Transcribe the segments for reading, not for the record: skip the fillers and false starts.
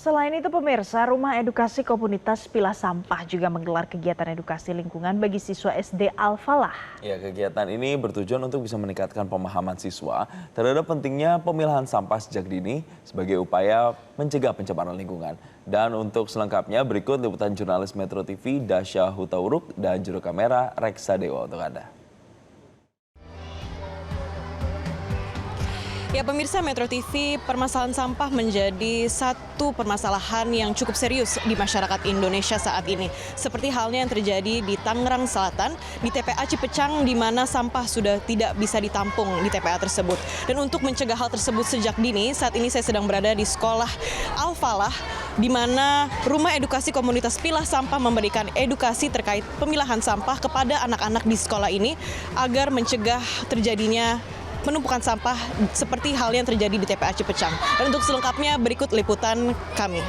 Selain itu pemirsa, Rumah Edukasi Komunitas Pilah Sampah juga menggelar kegiatan edukasi lingkungan bagi siswa SD Al-Falah. Ya, kegiatan ini bertujuan untuk bisa meningkatkan pemahaman siswa terhadap pentingnya pemilahan sampah sejak dini sebagai upaya mencegah pencemaran lingkungan. Dan untuk selengkapnya berikut liputan jurnalis Metro TV Dasya Hutauruk dan juru kamera Reksa Dewa untuk Anda. Ya pemirsa Metro TV, permasalahan sampah menjadi satu permasalahan yang cukup serius di masyarakat Indonesia saat ini. Seperti halnya yang terjadi di Tangerang Selatan, di TPA Cipecang, di mana sampah sudah tidak bisa ditampung di TPA tersebut. Dan untuk mencegah hal tersebut sejak dini, saat ini saya sedang berada di sekolah Al-Falah, di mana Rumah Edukasi Komunitas Pilah Sampah memberikan edukasi terkait pemilahan sampah kepada anak-anak di sekolah ini agar mencegah terjadinya penumpukan sampah seperti hal yang terjadi di TPA Cipecang. Dan untuk selengkapnya berikut liputan kami.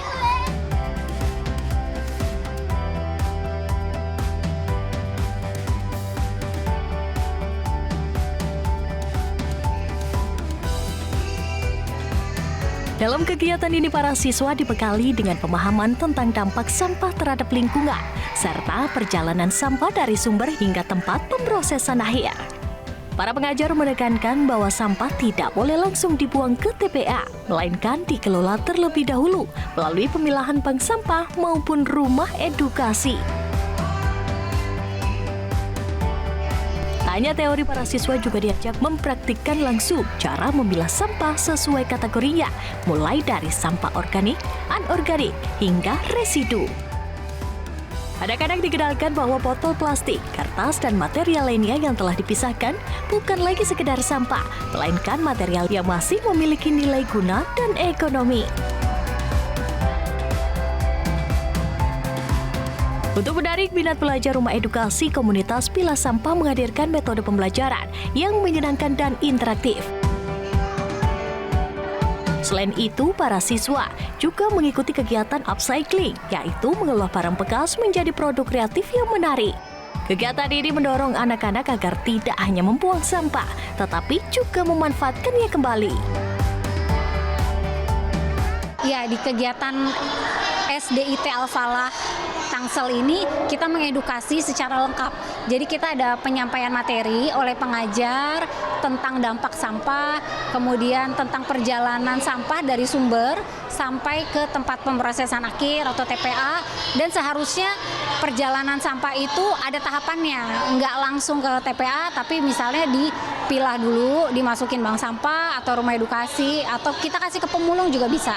Dalam kegiatan ini para siswa dibekali dengan pemahaman tentang dampak sampah terhadap lingkungan, serta perjalanan sampah dari sumber hingga tempat pemrosesan akhir. Para pengajar menekankan bahwa sampah tidak boleh langsung dibuang ke TPA, melainkan dikelola terlebih dahulu melalui pemilahan bank sampah maupun rumah edukasi. Tak hanya teori, para siswa juga diajak mempraktikkan langsung cara memilah sampah sesuai kategorinya, mulai dari sampah organik, anorganik, hingga residu. Anak-anak dikenalkan bahwa botol plastik, kertas, dan material lainnya yang telah dipisahkan bukan lagi sekedar sampah, melainkan material yang masih memiliki nilai guna dan ekonomi. Untuk menarik minat pelajar Rumah Edukasi Komunitas Pilah Sampah menghadirkan metode pembelajaran yang menyenangkan dan interaktif. Selain itu, para siswa juga mengikuti kegiatan upcycling, yaitu mengolah barang bekas menjadi produk kreatif yang menarik. Kegiatan ini mendorong anak-anak agar tidak hanya membuang sampah, tetapi juga memanfaatkannya kembali. Ya, di kegiatan SDIT Al-Falah Tangsel ini kita mengedukasi secara lengkap. Jadi kita ada penyampaian materi oleh pengajar tentang dampak sampah, kemudian tentang perjalanan sampah dari sumber sampai ke tempat pemrosesan akhir atau TPA, dan seharusnya perjalanan sampah itu ada tahapannya, nggak langsung ke TPA, tapi misalnya dipilah dulu, dimasukin bank sampah atau rumah edukasi, atau kita kasih ke pemulung juga bisa.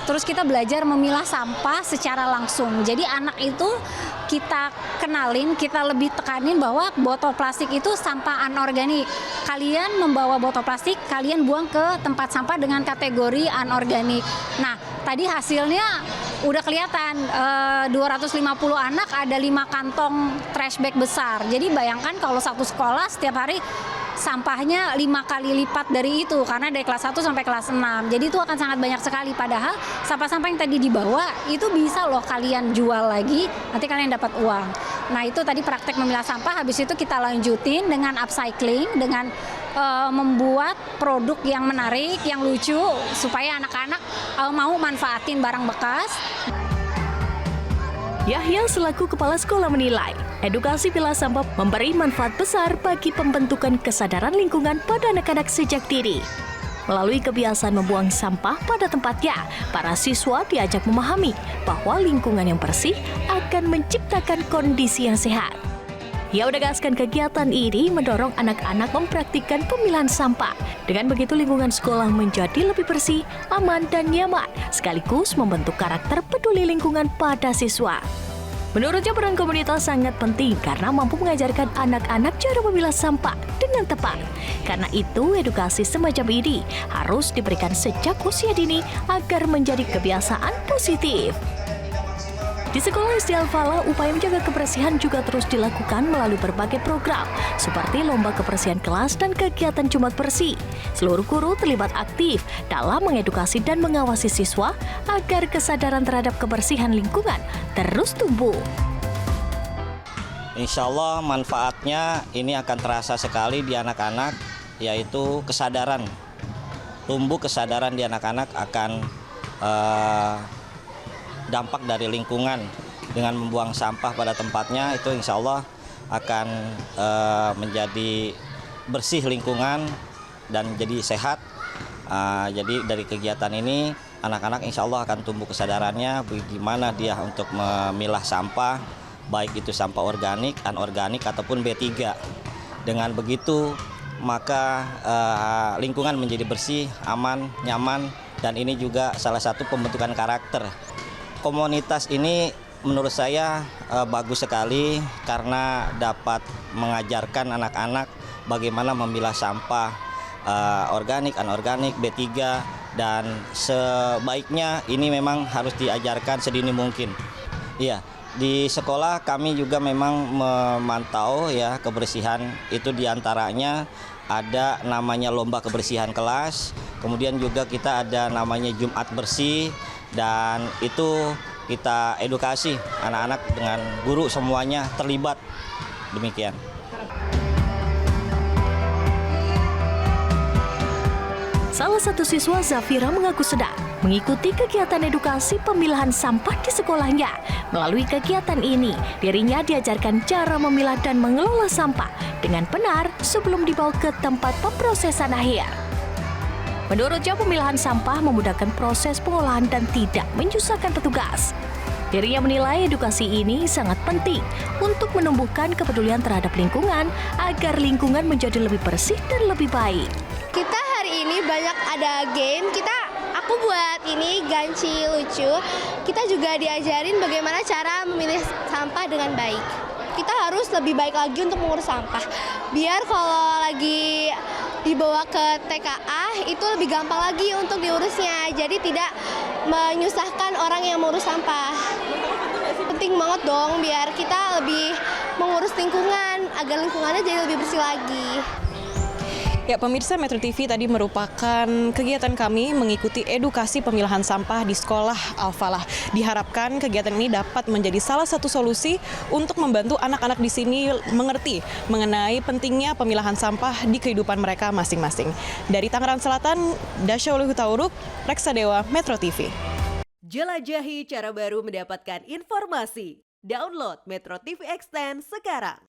Terus kita belajar memilah sampah secara langsung. Jadi anak itu kita kenalin, kita lebih tekanin bahwa botol plastik itu sampah anorganik. Kalian membawa botol plastik, kalian buang ke tempat sampah dengan kategori anorganik. Nah, tadi hasilnya udah kelihatan, 250 anak ada 5 kantong trash bag besar. Jadi bayangkan kalau satu sekolah setiap hari sampahnya 5 kali lipat dari itu, karena dari kelas 1 sampai kelas 6. Jadi itu akan sangat banyak sekali, padahal sampah-sampah yang tadi dibawa itu bisa loh kalian jual lagi, nanti kalian dapat uang. Nah, itu tadi praktek memilah sampah. Habis itu kita lanjutin dengan upcycling, dengan membuat produk yang menarik, yang lucu, supaya anak-anak mau manfaatin barang bekas. Yahya selaku kepala sekolah menilai, edukasi pilah sampah memberi manfaat besar bagi pembentukan kesadaran lingkungan pada anak-anak sejak dini. Melalui kebiasaan membuang sampah pada tempatnya, para siswa diajak memahami bahwa lingkungan yang bersih akan menciptakan kondisi yang sehat. Ia menegaskan kegiatan ini mendorong anak-anak mempraktikkan pemilahan sampah. Dengan begitu lingkungan sekolah menjadi lebih bersih, aman, dan nyaman, sekaligus membentuk karakter peduli lingkungan pada siswa. Menurutnya peran komunitas sangat penting karena mampu mengajarkan anak-anak cara memilah sampah dengan tepat. Karena itu edukasi semacam ini harus diberikan sejak usia dini agar menjadi kebiasaan positif. Di sekolah SD Al-Falah, upaya menjaga kebersihan juga terus dilakukan melalui berbagai program, seperti lomba kebersihan kelas dan kegiatan Jumat Bersih. Seluruh guru terlibat aktif dalam mengedukasi dan mengawasi siswa agar kesadaran terhadap kebersihan lingkungan terus tumbuh. Insya Allah manfaatnya ini akan terasa sekali di anak-anak, yaitu kesadaran. Tumbuh kesadaran di anak-anak akan dampak dari lingkungan dengan membuang sampah pada tempatnya itu insya Allah akan menjadi bersih lingkungan dan jadi sehat. Jadi dari kegiatan ini anak-anak insya Allah akan tumbuh kesadarannya bagaimana dia untuk memilah sampah, baik itu sampah organik, anorganik ataupun B3. Dengan begitu maka lingkungan menjadi bersih, aman, nyaman, dan ini juga salah satu pembentukan karakter. Komunitas ini menurut saya bagus sekali karena dapat mengajarkan anak-anak bagaimana memilah sampah organik, anorganik, B3, dan sebaiknya ini memang harus diajarkan sedini mungkin. Iya, di sekolah kami juga memang memantau ya kebersihan itu, diantaranya ada namanya lomba kebersihan kelas, kemudian juga kita ada namanya Jumat bersih, dan itu kita edukasi anak-anak dengan guru semuanya terlibat, demikian. Salah satu siswa, Zafira, mengaku sedang mengikuti kegiatan edukasi pemilahan sampah di sekolahnya. Melalui kegiatan ini, dirinya diajarkan cara memilah dan mengelola sampah dengan benar sebelum dibawa ke tempat pemrosesan akhir. Menurutnya, pemilahan sampah memudahkan proses pengolahan dan tidak menyusahkan petugas. Dirinya menilai edukasi ini sangat penting untuk menumbuhkan kepedulian terhadap lingkungan agar lingkungan menjadi lebih bersih dan lebih baik. Kita hari ini banyak ada game, aku buat ini ganci lucu. Kita juga diajarin bagaimana cara memilih sampah dengan baik. Kita harus lebih baik lagi untuk mengurus sampah. Biar kalau lagi dibawa ke TKA itu lebih gampang lagi untuk diurusnya. Jadi tidak menyusahkan orang yang mengurus sampah. Penting banget dong biar kita lebih mengurus lingkungan agar lingkungannya jadi lebih bersih lagi. Ya, pemirsa, Metro TV tadi merupakan kegiatan kami mengikuti edukasi pemilahan sampah di sekolah Al-Falah. Diharapkan kegiatan ini dapat menjadi salah satu solusi untuk membantu anak-anak di sini mengerti mengenai pentingnya pemilahan sampah di kehidupan mereka masing-masing. Dari Tangerang Selatan, Dasya Uluhutauruk, Reksa Dewa, Metro TV. Jelajahi cara baru mendapatkan informasi. Download Metro TV Extend sekarang.